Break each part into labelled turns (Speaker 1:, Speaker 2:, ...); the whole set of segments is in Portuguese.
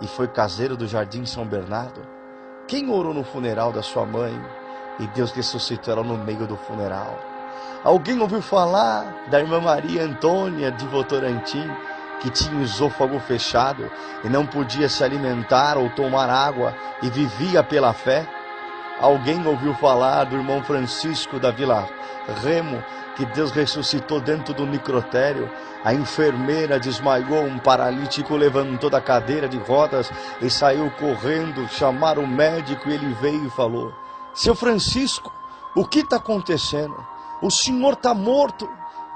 Speaker 1: e foi caseiro do Jardim São Bernardo? Quem orou no funeral da sua mãe e Deus ressuscitou ela no meio do funeral? Alguém ouviu falar da irmã Maria Antônia de Votorantim, que tinha o esôfago fechado e não podia se alimentar ou tomar água e vivia pela fé? Alguém ouviu falar do irmão Francisco da Vila Remo, que Deus ressuscitou dentro do necrotério? A enfermeira desmaiou, um paralítico levantou da cadeira de rodas e saiu correndo, chamaram o médico e ele veio e falou: seu Francisco, o que está acontecendo? O senhor está morto.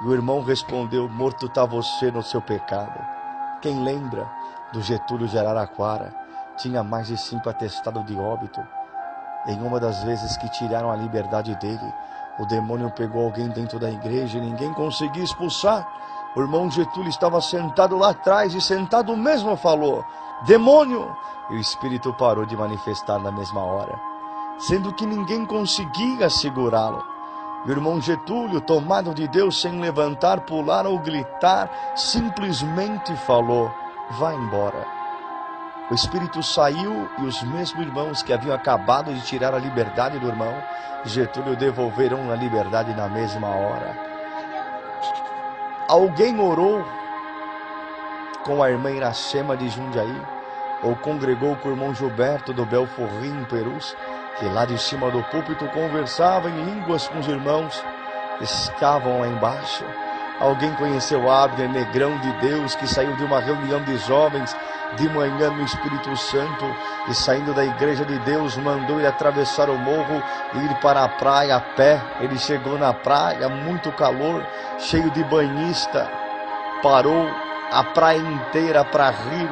Speaker 1: E o irmão respondeu: morto está você no seu pecado. Quem lembra do Getúlio de Araraquara? Tinha mais de 5 atestados de óbito. Em uma das vezes que tiraram a liberdade dele, o demônio pegou alguém dentro da igreja e ninguém conseguia expulsar. O irmão Getúlio estava sentado lá atrás e sentado mesmo falou: demônio! E o espírito parou de manifestar na mesma hora, sendo que ninguém conseguia segurá-lo. E o irmão Getúlio, tomado de Deus, sem levantar, pular ou gritar, simplesmente falou: vá embora. O espírito saiu e os mesmos irmãos que haviam acabado de tirar a liberdade do irmão Getúlio devolveram a liberdade na mesma hora. Alguém orou com a irmã Iracema de Jundiaí, ou congregou com o irmão Gilberto do Belforrim, em Perus, que lá de cima do púlpito conversava em línguas com os irmãos que estavam lá embaixo? Alguém conheceu Abner, negrão de Deus, que saiu de uma reunião de jovens de manhã no Espírito Santo e saindo da igreja de Deus mandou ele atravessar o morro e ir para a praia a pé? Ele chegou na praia, muito calor, cheio de banhista, parou a praia inteira para rir,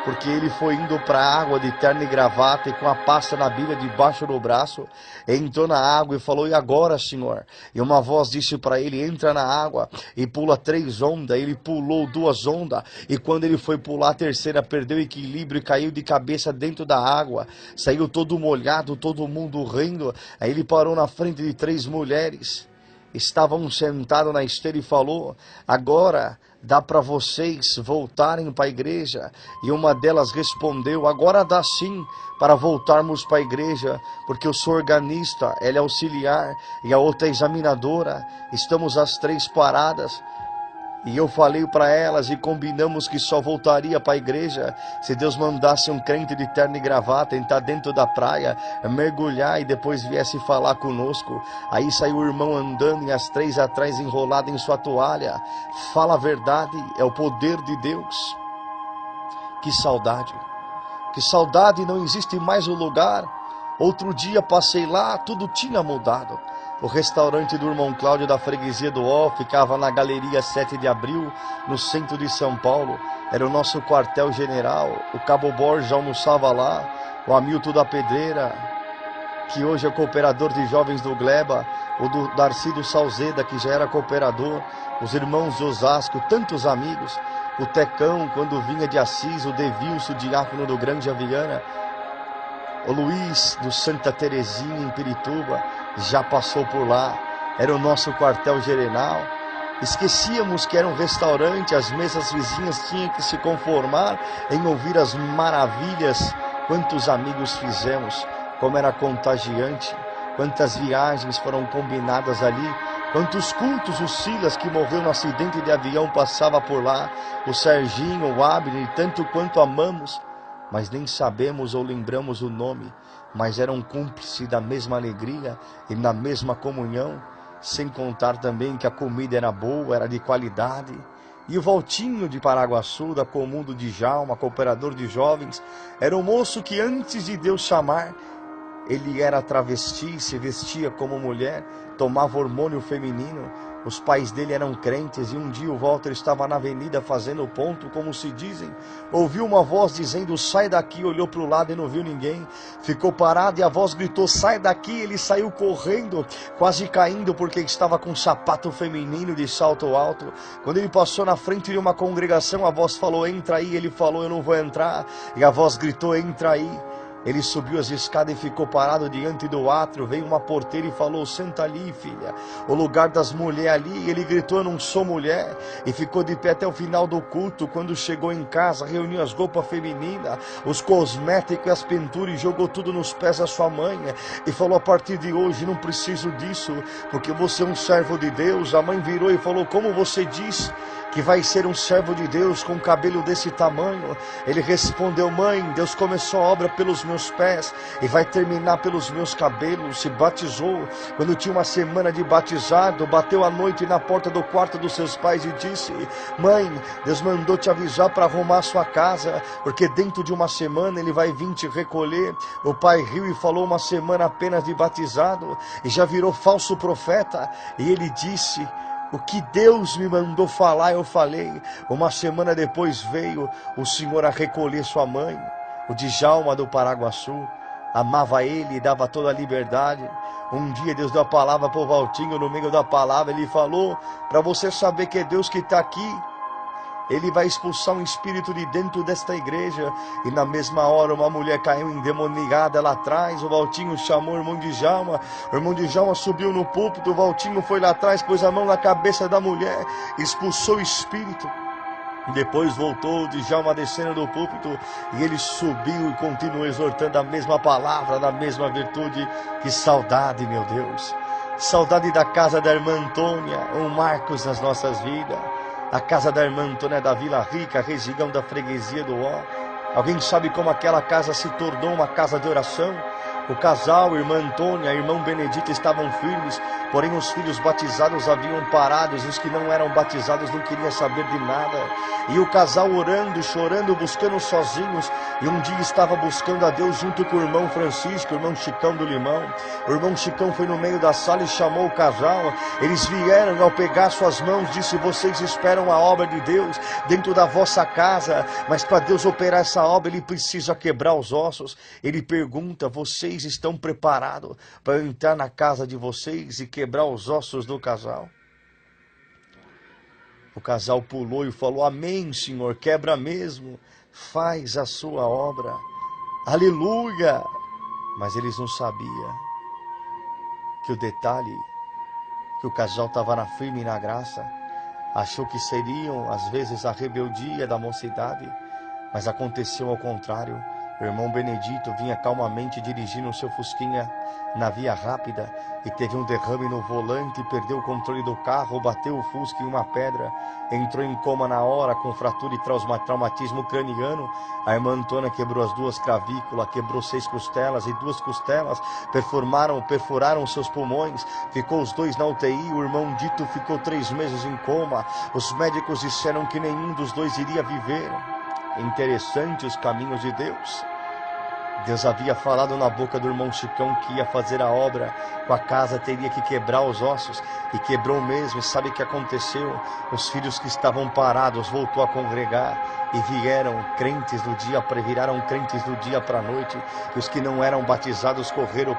Speaker 1: porque ele foi indo para a água de terno e gravata e com a pasta na Bíblia debaixo do braço, entrou na água e falou: e agora, senhor? E uma voz disse para ele: entra na água e pula 3 ondas. Ele pulou 2 ondas e quando ele foi pular a terceira, perdeu o equilíbrio e caiu de cabeça dentro da água, saiu todo molhado, todo mundo rindo. Aí ele parou na frente de 3 mulheres, estavam sentados na esteira e falou: agora dá para vocês voltarem para a igreja? E uma delas respondeu: agora dá sim para voltarmos para a igreja, porque eu sou organista, ela é auxiliar e a outra é examinadora, estamos as 3 paradas. E eu falei para elas e combinamos que só voltaria para a igreja se Deus mandasse um crente de terno e gravata entrar dentro da praia, mergulhar e depois viesse falar conosco. Aí saiu o irmão andando e as 3 atrás enrolado em sua toalha. Fala a verdade, é o poder de Deus. Que saudade, não existe mais o lugar. Outro dia passei lá, tudo tinha mudado. O restaurante do irmão Cláudio da freguesia do Ó ficava na Galeria 7 de Abril, no centro de São Paulo. Era o nosso quartel-general. O Cabo Borges almoçava lá, o Hamilton da Pedreira, que hoje é cooperador de jovens do Gleba, o do Darcy do Salzeda, que já era cooperador, os irmãos de Osasco, tantos amigos, o Tecão, quando vinha de Assis, o Devilso, diácono do Grande Aviana, o Luiz do Santa Terezinha em Pirituba, já passou por lá, era o nosso quartel-general. Esquecíamos que era um restaurante, as mesas vizinhas tinham que se conformar em ouvir as maravilhas. Quantos amigos fizemos, como era contagiante, quantas viagens foram combinadas ali, quantos cultos. O Silas, que morreu no acidente de avião, passava por lá, o Serginho, o Abner, tanto quanto amamos, mas nem sabemos ou lembramos o nome, mas eram cúmplices da mesma alegria e na mesma comunhão, sem contar também que a comida era boa, era de qualidade. E o Valtinho de Paraguaçu, da Comum do Djalma, cooperador de jovens, era um moço que antes de Deus chamar, ele era travesti, se vestia como mulher, tomava hormônio feminino. Os pais dele eram crentes e um dia o Walter estava na avenida fazendo ponto, como se dizem. Ouviu uma voz dizendo: sai daqui. Olhou para o lado e não viu ninguém. Ficou parado e a voz gritou: sai daqui. Ele saiu correndo, quase caindo, porque estava com um sapato feminino de salto alto. Quando ele passou na frente de uma congregação, a voz falou: entra aí. Ele falou: eu não vou entrar. E a voz gritou: entra aí. Ele subiu as escadas e ficou parado diante do átrio. Veio uma porteira e falou: senta ali, filha, o lugar das mulheres ali. Ele gritou: eu não sou mulher. E ficou de pé até o final do culto. Quando chegou em casa, reuniu as roupas femininas, os cosméticos e as pinturas, e jogou tudo nos pés da sua mãe. E falou: a partir de hoje não preciso disso, porque você é um servo de Deus. A mãe virou e falou: como você diz que vai ser um servo de Deus com um cabelo desse tamanho? Ele respondeu: mãe, Deus começou a obra pelos meus pés e vai terminar pelos meus cabelos. Se batizou quando tinha uma semana de batizado, bateu à noite na porta do quarto dos seus pais e disse: mãe, Deus mandou te avisar para arrumar sua casa, porque dentro de uma semana ele vai vir te recolher. O pai riu e falou: uma semana apenas de batizado e já virou falso profeta? E ele disse: o que Deus me mandou falar, eu falei. Uma semana depois veio o Senhor a recolher sua mãe. O Djalma do Paraguaçu amava ele e dava toda a liberdade. Um dia Deus deu a palavra para o Valtinho. No meio da palavra ele falou: para você saber que é Deus que está aqui, Ele vai expulsar um espírito de dentro desta igreja. E na mesma hora uma mulher caiu endemoniada lá atrás. O Valtinho chamou o irmão Djalma. O irmão Djalma subiu no púlpito. O Valtinho foi lá atrás, pôs a mão na cabeça da mulher, expulsou o espírito. Depois voltou o Djalma descendo do púlpito e ele subiu e continuou exortando a mesma palavra, da mesma virtude. Que saudade, meu Deus! Saudade da casa da irmã Antônia, um Marcos nas nossas vidas. A casa da irmã Antônia da Vila Rica, região da freguesia do Ó. Alguém sabe como aquela casa se tornou uma casa de oração? O casal, irmã Antônia e irmão Benedito, estavam firmes, porém os filhos batizados haviam parado, e os que não eram batizados não queriam saber de nada. E o casal orando, chorando, buscando sozinhos, e um dia estava buscando a Deus junto com o irmão Francisco, o irmão Chicão do Limão. O irmão Chicão foi no meio da sala e chamou o casal. Eles vieram, ao pegar suas mãos, disse: vocês esperam a obra de Deus dentro da vossa casa, mas para Deus operar essa obra, Ele precisa quebrar os ossos. Ele pergunta: vocês estão preparados para entrar na casa de vocês e quebrar os ossos do casal? O casal pulou e falou: amém, Senhor, quebra mesmo, faz a sua obra, aleluia. Mas eles não sabiam que o detalhe, que o casal estava na firme e na graça, achou que seriam às vezes a rebeldia da mocidade, mas aconteceu ao contrário. O irmão Benedito vinha calmamente dirigindo o seu fusquinha na via rápida e teve um derrame no volante, perdeu o controle do carro, bateu o fusca em uma pedra, entrou em coma na hora com fratura e traumatismo craniano. A irmã Antônia quebrou as 2 clavículas, quebrou 6 costelas e 2 costelas perfuraram seus pulmões. Ficou os 2 na UTI. O irmão Dito ficou 3 meses em coma. Os médicos disseram que nenhum dos 2 iria viver. Interessante os caminhos de Deus. Deus havia falado na boca do irmão Chicão que ia fazer a obra com a casa, teria que quebrar os ossos, e quebrou mesmo. E sabe o que aconteceu? Os filhos que estavam parados voltou a congregar e vieram crentes do dia, viraram crentes do dia para a noite, e os que não eram batizados correram